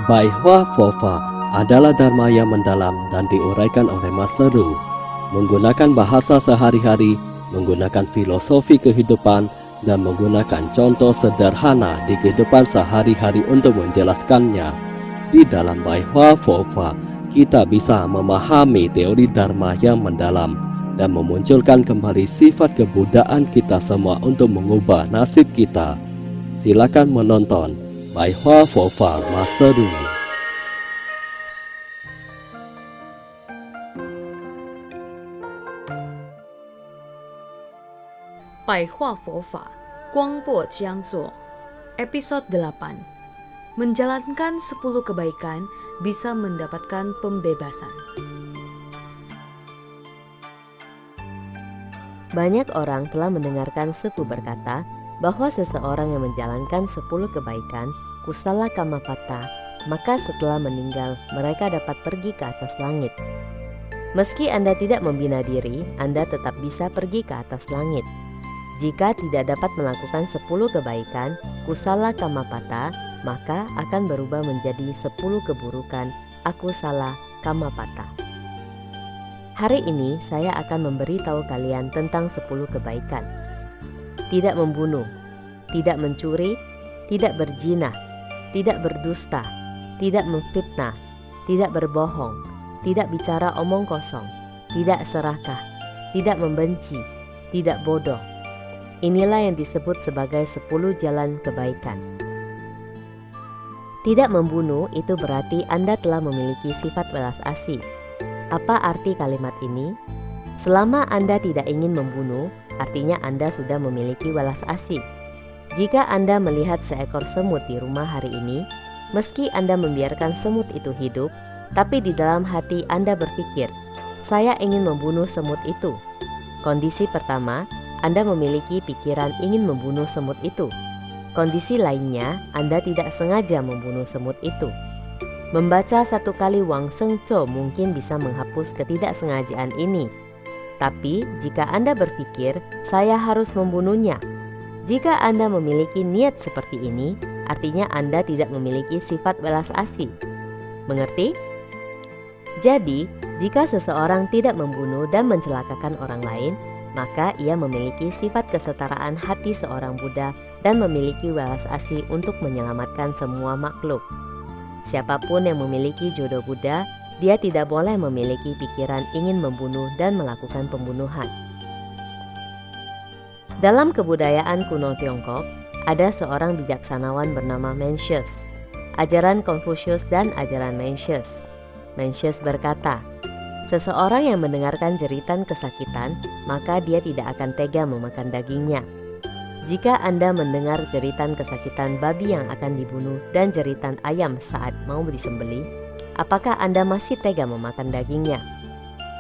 Bai Hua Fofa adalah dharma yang mendalam dan diuraikan oleh Mas Leru. Menggunakan bahasa sehari-hari, menggunakan filosofi kehidupan, dan menggunakan contoh sederhana di kehidupan sehari-hari untuk menjelaskannya. Di dalam Bai Hua Fofa, kita bisa memahami teori dharma yang mendalam dan memunculkan kembali sifat kebudayaan kita semua untuk mengubah nasib kita. Silakan menonton Bai Hua Fofa Mas Leru. 百话佛法光播讲座Episode 8 Menjalankan 10 kebaikan bisa mendapatkan pembebasan. Banyak orang telah mendengarkan suku berkata bahwa seseorang yang menjalankan 10 kebaikan kusala kamapata, maka setelah meninggal mereka dapat pergi ke atas langit. Meski Anda tidak membina diri, Anda tetap bisa pergi ke atas langit. Jika tidak dapat melakukan 10 kebaikan, kusala kamapata, maka akan berubah menjadi 10 keburukan, akusala kamapata. Hari ini saya akan memberitahu kalian tentang 10 kebaikan. Tidak membunuh, tidak mencuri, tidak berzina, tidak berdusta, tidak memfitnah, tidak berbohong, tidak bicara omong kosong, tidak serakah, tidak membenci, tidak bodoh. Inilah yang disebut sebagai 10 jalan kebaikan. Tidak membunuh itu berarti Anda telah memiliki sifat welas asih. Apa arti kalimat ini? Selama Anda tidak ingin membunuh, artinya Anda sudah memiliki welas asih. Jika Anda melihat seekor semut di rumah hari ini, meski Anda membiarkan semut itu hidup, tapi di dalam hati Anda berpikir, saya ingin membunuh semut itu. Kondisi pertama, Anda memiliki pikiran ingin membunuh semut itu. Kondisi lainnya, Anda tidak sengaja membunuh semut itu. Membaca 1 kali Wang Seng Cho mungkin bisa menghapus ketidaksengajaan ini. Tapi jika Anda berpikir, saya harus membunuhnya. Jika Anda memiliki niat seperti ini, artinya Anda tidak memiliki sifat welas asih. Mengerti? Jadi, jika seseorang tidak membunuh dan mencelakakan orang lain, maka ia memiliki sifat kesetaraan hati seorang Buddha dan memiliki welas asih untuk menyelamatkan semua makhluk. Siapapun yang memiliki jodoh Buddha, dia tidak boleh memiliki pikiran ingin membunuh dan melakukan pembunuhan. Dalam kebudayaan kuno Tiongkok, ada seorang bijaksanawan bernama Mencius. Ajaran Konfusius dan ajaran Mencius. Mencius berkata, seseorang yang mendengarkan jeritan kesakitan, maka dia tidak akan tega memakan dagingnya. Jika Anda mendengar jeritan kesakitan babi yang akan dibunuh dan jeritan ayam saat mau disembelih, apakah Anda masih tega memakan dagingnya?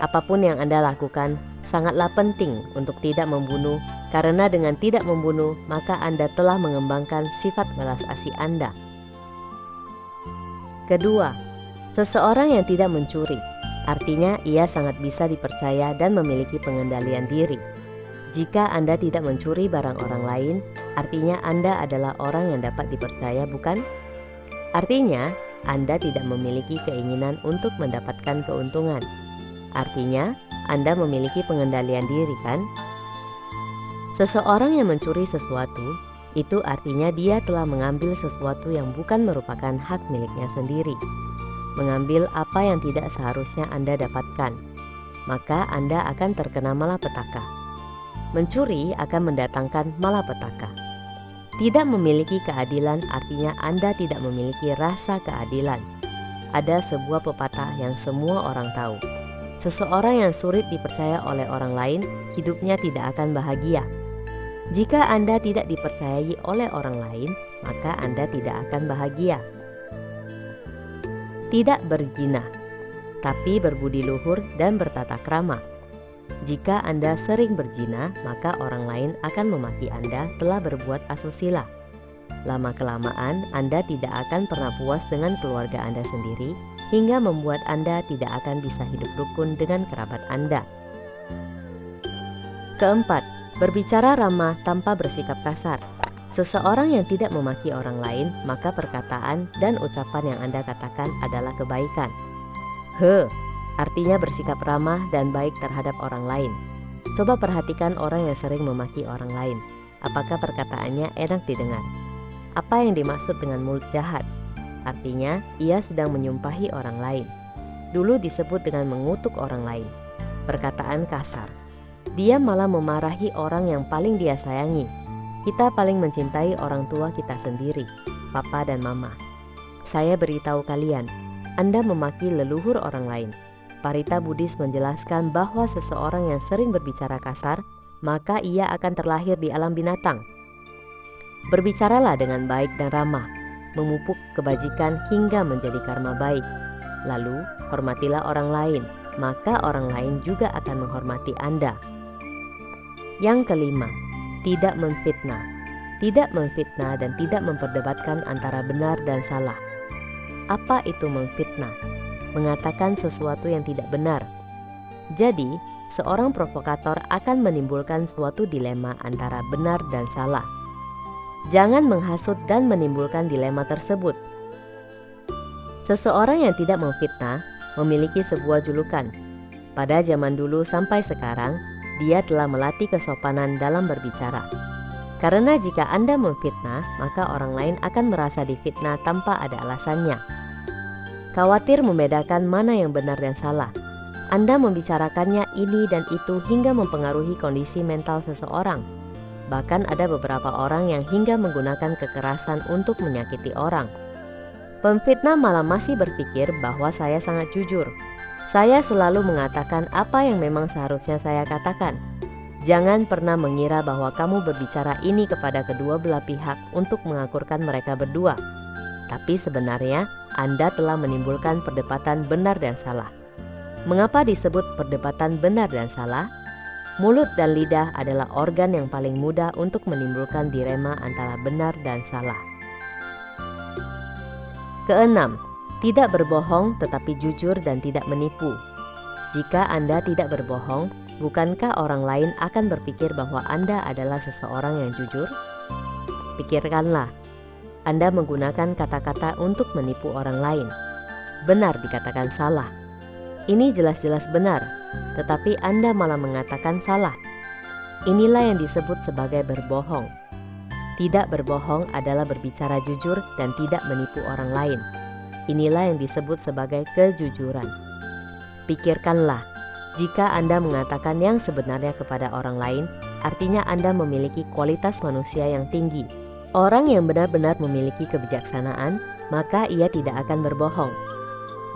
Apapun yang Anda lakukan, sangatlah penting untuk tidak membunuh, karena dengan tidak membunuh, maka Anda telah mengembangkan sifat welas asih Anda. Kedua, seseorang yang tidak mencuri, artinya ia sangat bisa dipercaya dan memiliki pengendalian diri. Jika Anda tidak mencuri barang orang lain, artinya Anda adalah orang yang dapat dipercaya, bukan? Artinya, Anda tidak memiliki keinginan untuk mendapatkan keuntungan. Artinya, Anda memiliki pengendalian diri, kan? Seseorang yang mencuri sesuatu, itu artinya dia telah mengambil sesuatu yang bukan merupakan hak miliknya sendiri. Mengambil apa yang tidak seharusnya Anda dapatkan, maka Anda akan terkena malapetaka. Mencuri akan mendatangkan malapetaka. Tidak memiliki keadilan artinya Anda tidak memiliki rasa keadilan. Ada sebuah pepatah yang semua orang tahu. Seseorang yang sulit dipercaya oleh orang lain, hidupnya tidak akan bahagia. Jika Anda tidak dipercayai oleh orang lain, maka Anda tidak akan bahagia. Tidak berzina, tapi berbudi luhur dan bertata krama. Jika Anda sering berzina, maka orang lain akan memaki Anda telah berbuat asusila. Lama-kelamaan, Anda tidak akan pernah puas dengan keluarga Anda sendiri, hingga membuat Anda tidak akan bisa hidup rukun dengan kerabat Anda. Keempat, berbicara ramah tanpa bersikap kasar. Seseorang yang tidak memaki orang lain, maka perkataan dan ucapan yang Anda katakan adalah kebaikan. Artinya bersikap ramah dan baik terhadap orang lain. Coba perhatikan orang yang sering memaki orang lain. Apakah perkataannya enak didengar? Apa yang dimaksud dengan mulut jahat? Artinya ia sedang menyumpahi orang lain. Dulu disebut dengan mengutuk orang lain. Perkataan kasar. Dia malah memarahi orang yang paling dia sayangi. Kita paling mencintai orang tua kita sendiri, papa dan mama. Saya beritahu kalian, Anda memaki leluhur orang lain. Parita Buddhis menjelaskan bahwa seseorang yang sering berbicara kasar, maka ia akan terlahir di alam binatang. Berbicaralah dengan baik dan ramah, memupuk kebajikan hingga menjadi karma baik. Lalu, hormatilah orang lain, maka orang lain juga akan menghormati Anda. Yang kelima, tidak memfitnah. Tidak memfitnah dan tidak memperdebatkan antara benar dan salah. Apa itu memfitnah? Mengatakan sesuatu yang tidak benar. Jadi, seorang provokator akan menimbulkan suatu dilema antara benar dan salah. Jangan menghasut dan menimbulkan dilema tersebut. Seseorang yang tidak memfitnah memiliki sebuah julukan. Pada zaman dulu sampai sekarang, dia telah melatih kesopanan dalam berbicara. Karena jika Anda memfitnah, maka orang lain akan merasa difitnah tanpa ada alasannya. Khawatir membedakan mana yang benar dan salah. Anda membicarakannya ini dan itu hingga mempengaruhi kondisi mental seseorang. Bahkan ada beberapa orang yang hingga menggunakan kekerasan untuk menyakiti orang. Pemfitnah malah masih berpikir bahwa saya sangat jujur. Saya selalu mengatakan apa yang memang seharusnya saya katakan. Jangan pernah mengira bahwa kamu berbicara ini kepada kedua belah pihak untuk mengakurkan mereka berdua. Tapi sebenarnya Anda telah menimbulkan perdebatan benar dan salah. Mengapa disebut perdebatan benar dan salah? Mulut dan lidah adalah organ yang paling mudah untuk menimbulkan dilema antara benar dan salah. Keenam, tidak berbohong tetapi jujur dan tidak menipu. Jika Anda tidak berbohong, bukankah orang lain akan berpikir bahwa Anda adalah seseorang yang jujur? Pikirkanlah, Anda menggunakan kata-kata untuk menipu orang lain. Benar dikatakan salah. Ini jelas-jelas benar, tetapi Anda malah mengatakan salah. Inilah yang disebut sebagai berbohong. Tidak berbohong adalah berbicara jujur dan tidak menipu orang lain. Inilah yang disebut sebagai kejujuran. Pikirkanlah, jika Anda mengatakan yang sebenarnya kepada orang lain, artinya Anda memiliki kualitas manusia yang tinggi. Orang yang benar-benar memiliki kebijaksanaan, maka ia tidak akan berbohong.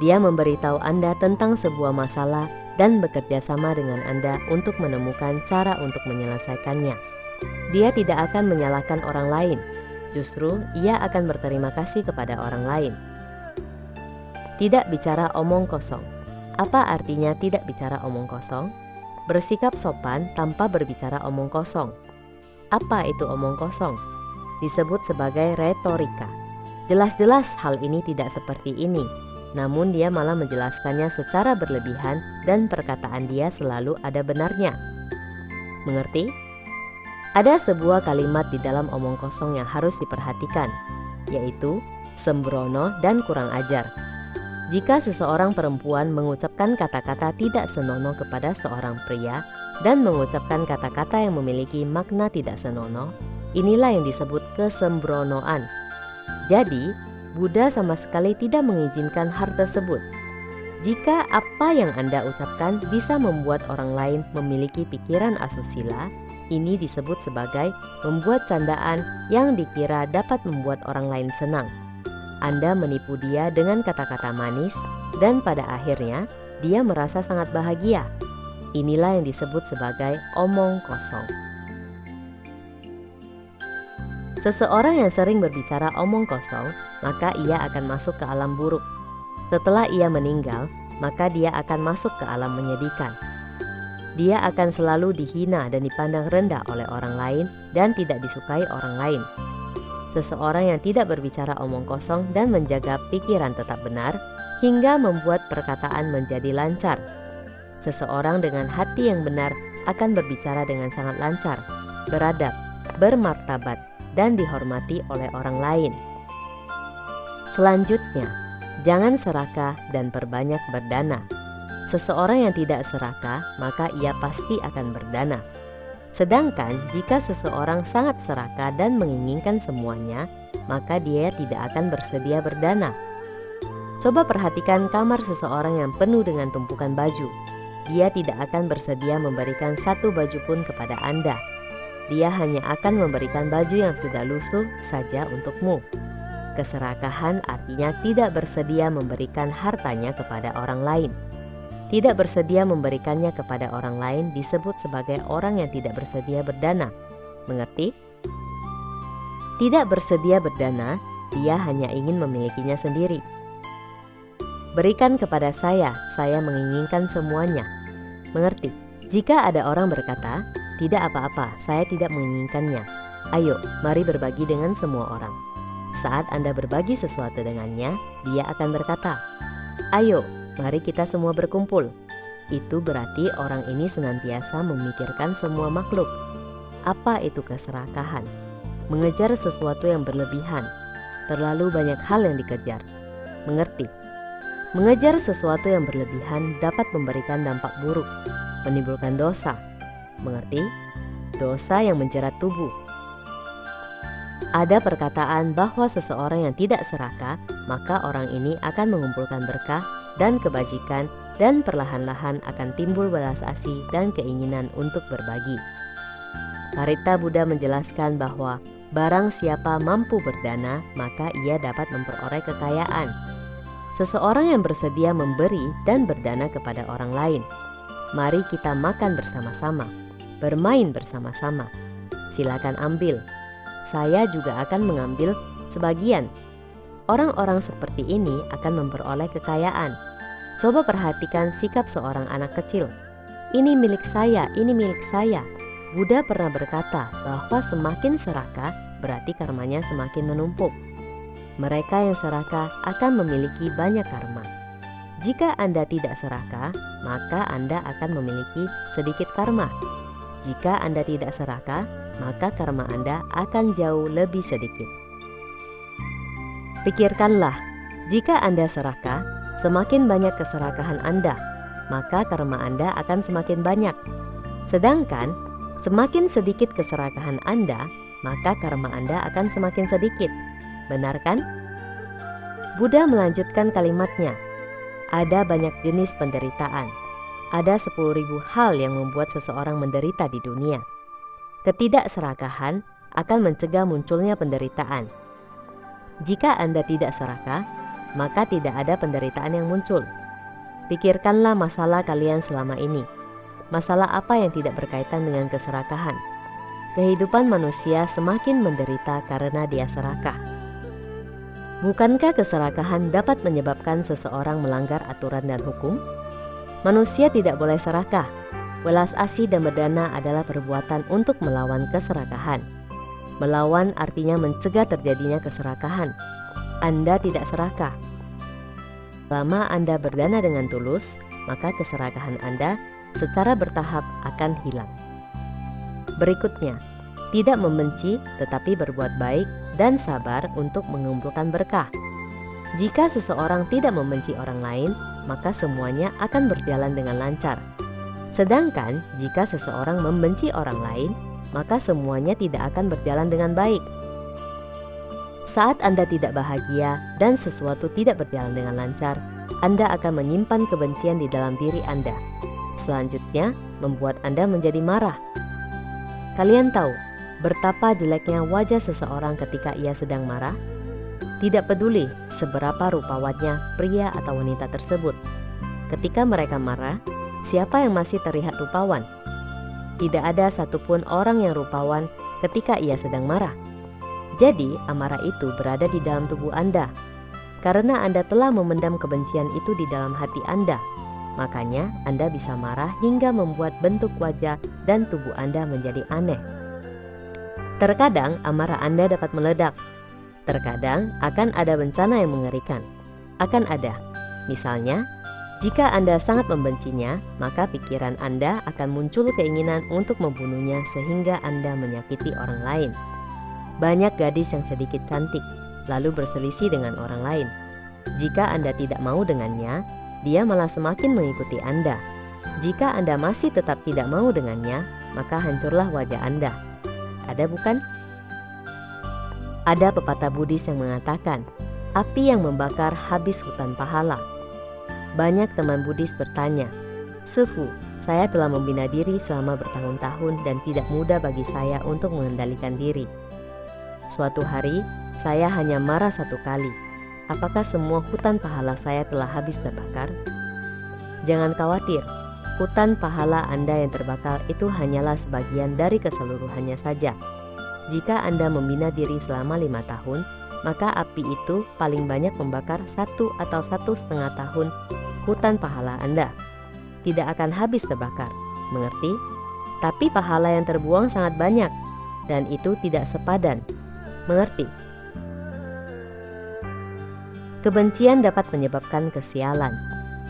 Dia memberitahu Anda tentang sebuah masalah dan bekerja sama dengan Anda untuk menemukan cara untuk menyelesaikannya. Dia tidak akan menyalahkan orang lain, justru ia akan berterima kasih kepada orang lain. Tidak bicara omong kosong. Apa artinya tidak bicara omong kosong? Bersikap sopan tanpa berbicara omong kosong. Apa itu omong kosong? Disebut sebagai retorika. Jelas-jelas hal ini tidak seperti ini, namun dia malah menjelaskannya secara berlebihan dan perkataan dia selalu ada benarnya. Mengerti? Ada sebuah kalimat di dalam omong kosong yang harus diperhatikan, yaitu sembrono dan kurang ajar. Jika seseorang perempuan mengucapkan kata-kata tidak senonoh kepada seorang pria dan mengucapkan kata-kata yang memiliki makna tidak senonoh, inilah yang disebut kesembronoan. Jadi, Buddha sama sekali tidak mengizinkan hal tersebut. Jika apa yang Anda ucapkan bisa membuat orang lain memiliki pikiran asusila, ini disebut sebagai membuat candaan yang dikira dapat membuat orang lain senang. Anda menipu dia dengan kata-kata manis dan pada akhirnya dia merasa sangat bahagia. Inilah yang disebut sebagai omong kosong. Seseorang yang sering berbicara omong kosong, maka ia akan masuk ke alam buruk. Setelah ia meninggal, maka dia akan masuk ke alam menyedihkan. Dia akan selalu dihina dan dipandang rendah oleh orang lain dan tidak disukai orang lain. Seseorang yang tidak berbicara omong kosong dan menjaga pikiran tetap benar, hingga membuat perkataan menjadi lancar. Seseorang dengan hati yang benar akan berbicara dengan sangat lancar, beradab, bermartabat, dan dihormati oleh orang lain. Selanjutnya, jangan serakah dan perbanyak berdana. Seseorang yang tidak serakah, maka ia pasti akan berdana. Sedangkan jika seseorang sangat serakah dan menginginkan semuanya, maka dia tidak akan bersedia berdana. Coba perhatikan kamar seseorang yang penuh dengan tumpukan baju. Dia tidak akan bersedia memberikan satu baju pun kepada Anda. Dia hanya akan memberikan baju yang sudah lusuh saja untukmu. Keserakahan artinya tidak bersedia memberikan hartanya kepada orang lain. Tidak bersedia memberikannya kepada orang lain disebut sebagai orang yang tidak bersedia berdana. Mengerti? Tidak bersedia berdana, dia hanya ingin memilikinya sendiri. Berikan kepada saya menginginkan semuanya. Mengerti? Jika ada orang berkata, tidak apa-apa, saya tidak menginginkannya. Ayo, mari berbagi dengan semua orang. Saat Anda berbagi sesuatu dengannya, dia akan berkata, ayo, mari kita semua berkumpul. Itu berarti orang ini senantiasa memikirkan semua makhluk. Apa itu keserakahan? Mengejar sesuatu yang berlebihan. Terlalu banyak hal yang dikejar. Mengerti? Mengejar sesuatu yang berlebihan dapat memberikan dampak buruk, menimbulkan dosa. Mengerti? Dosa yang menjerat tubuh. Ada perkataan bahwa seseorang yang tidak serakah, maka orang ini akan mengumpulkan berkah dan kebajikan, dan perlahan-lahan akan timbul belas asih dan keinginan untuk berbagi. Karita Buddha menjelaskan bahwa barang siapa mampu berdana, maka ia dapat memperoleh kekayaan. Seseorang yang bersedia memberi dan berdana kepada orang lain. Mari kita makan bersama-sama, bermain bersama-sama. Silakan ambil. Saya juga akan mengambil sebagian. Orang-orang seperti ini akan memperoleh kekayaan. Coba perhatikan sikap seorang anak kecil. Ini milik saya, ini milik saya. Buddha pernah berkata bahwa semakin serakah berarti karmanya semakin menumpuk. Mereka yang serakah akan memiliki banyak karma. Jika Anda tidak serakah, maka Anda akan memiliki sedikit karma. Jika Anda tidak serakah, maka karma Anda akan jauh lebih sedikit. Pikirkanlah, jika Anda serakah, semakin banyak keserakahan Anda, maka karma Anda akan semakin banyak. Sedangkan, semakin sedikit keserakahan Anda, maka karma Anda akan semakin sedikit. Benar kan? Buddha melanjutkan kalimatnya. Ada banyak jenis penderitaan. Ada 10.000 hal yang membuat seseorang menderita di dunia. Ketidakserakahan akan mencegah munculnya penderitaan. Jika Anda tidak serakah, maka tidak ada penderitaan yang muncul. Pikirkanlah masalah kalian selama ini. Masalah apa yang tidak berkaitan dengan keserakahan? Kehidupan manusia semakin menderita karena dia serakah. Bukankah keserakahan dapat menyebabkan seseorang melanggar aturan dan hukum? Manusia tidak boleh serakah. Welas asih dan berdana adalah perbuatan untuk melawan keserakahan. Melawan artinya mencegah terjadinya keserakahan. Anda tidak serakah. Selama Anda berdana dengan tulus, maka keserakahan Anda secara bertahap akan hilang. Berikutnya, tidak membenci tetapi berbuat baik dan sabar untuk mengumpulkan berkah. Jika seseorang tidak membenci orang lain, maka semuanya akan berjalan dengan lancar. Sedangkan jika seseorang membenci orang lain, maka semuanya tidak akan berjalan dengan baik. Saat Anda tidak bahagia dan sesuatu tidak berjalan dengan lancar, Anda akan menyimpan kebencian di dalam diri Anda. Selanjutnya, membuat Anda menjadi marah. Kalian tahu betapa jeleknya wajah seseorang ketika ia sedang marah? Tidak peduli seberapa rupawannya pria atau wanita tersebut. Ketika mereka marah, siapa yang masih terlihat rupawan? Tidak ada satupun orang yang rupawan ketika ia sedang marah. Jadi, amarah itu berada di dalam tubuh Anda. Karena Anda telah memendam kebencian itu di dalam hati Anda, makanya Anda bisa marah hingga membuat bentuk wajah dan tubuh Anda menjadi aneh. Terkadang amarah Anda dapat meledak. Terkadang akan ada bencana yang mengerikan. Akan ada. Misalnya, jika Anda sangat membencinya, maka pikiran Anda akan muncul keinginan untuk membunuhnya sehingga Anda menyakiti orang lain. Banyak gadis yang sedikit cantik, lalu berselisih dengan orang lain. Jika Anda tidak mau dengannya, dia malah semakin mengikuti Anda. Jika Anda masih tetap tidak mau dengannya, maka hancurlah wajah Anda. Ada bukan? Ada pepatah Buddhis yang mengatakan, api yang membakar habis hutan pahala. Banyak teman Buddhis bertanya, Sefu, saya telah membina diri selama bertahun-tahun dan tidak mudah bagi saya untuk mengendalikan diri. Suatu hari, saya hanya marah satu kali. Apakah semua hutan pahala saya telah habis terbakar? Jangan khawatir, hutan pahala Anda yang terbakar itu hanyalah sebagian dari keseluruhannya saja. Jika Anda membina diri selama 5 tahun, maka api itu paling banyak membakar 1 atau 1,5 tahun hutan pahala Anda. Tidak akan habis terbakar, mengerti? Tapi pahala yang terbuang sangat banyak, dan itu tidak sepadan, mengerti? Kebencian dapat menyebabkan kesialan.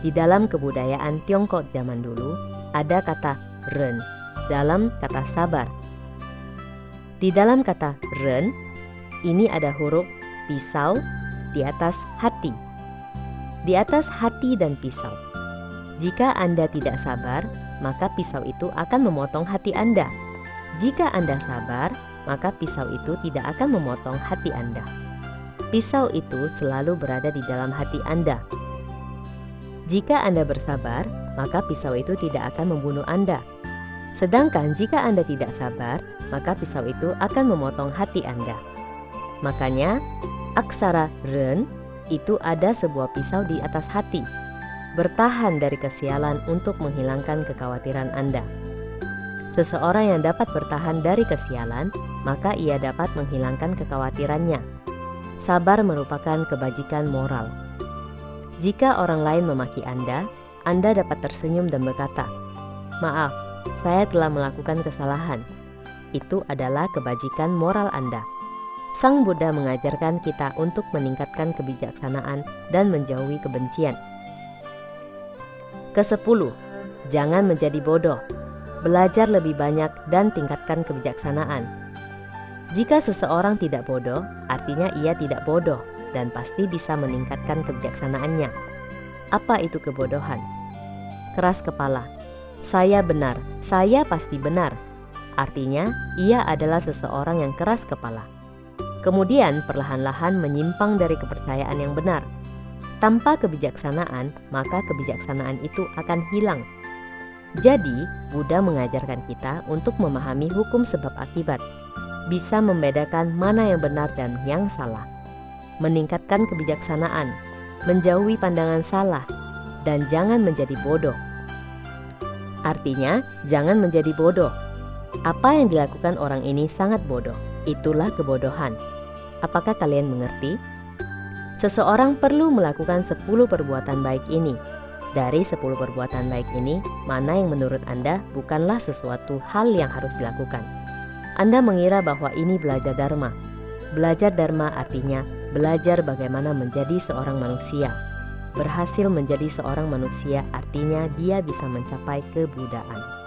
Di dalam kebudayaan Tiongkok zaman dulu, ada kata ren dalam kata sabar. Di dalam kata ren, ini ada huruf pisau di atas hati. Di atas hati dan pisau. Jika Anda tidak sabar, maka pisau itu akan memotong hati Anda. Jika Anda sabar, maka pisau itu tidak akan memotong hati Anda. Pisau itu selalu berada di dalam hati Anda. Jika Anda bersabar, maka pisau itu tidak akan membunuh Anda. Sedangkan jika Anda tidak sabar, maka pisau itu akan memotong hati Anda. Makanya, aksara ren itu ada sebuah pisau di atas hati. Bertahan dari kesialan untuk menghilangkan kekhawatiran Anda. Seseorang yang dapat bertahan dari kesialan, maka ia dapat menghilangkan kekhawatirannya. Sabar merupakan kebajikan moral. Jika orang lain memaki Anda dapat tersenyum dan berkata, "Maaf, saya telah melakukan kesalahan." Itu adalah kebajikan moral Anda. Sang Buddha mengajarkan kita untuk meningkatkan kebijaksanaan dan menjauhi kebencian. Ke-10, jangan menjadi bodoh. Belajar lebih banyak dan tingkatkan kebijaksanaan. Jika seseorang tidak bodoh, artinya ia tidak bodoh dan pasti bisa meningkatkan kebijaksanaannya. Apa itu kebodohan? Keras kepala. Saya benar, saya pasti benar. Artinya, ia adalah seseorang yang keras kepala. Kemudian perlahan-lahan menyimpang dari kepercayaan yang benar. Tanpa kebijaksanaan, maka kebijaksanaan itu akan hilang. Jadi, Buddha mengajarkan kita untuk memahami hukum sebab akibat, bisa membedakan mana yang benar dan yang salah, meningkatkan kebijaksanaan, menjauhi pandangan salah, dan jangan menjadi bodoh. Artinya, jangan menjadi bodoh. Apa yang dilakukan orang ini sangat bodoh. Itulah kebodohan. Apakah kalian mengerti? Seseorang perlu melakukan 10 perbuatan baik ini. Dari 10 perbuatan baik ini, mana yang menurut Anda bukanlah sesuatu hal yang harus dilakukan? Anda mengira bahwa ini belajar dharma. Belajar dharma artinya belajar bagaimana menjadi seorang manusia. Berhasil menjadi seorang manusia artinya dia bisa mencapai kebudaan.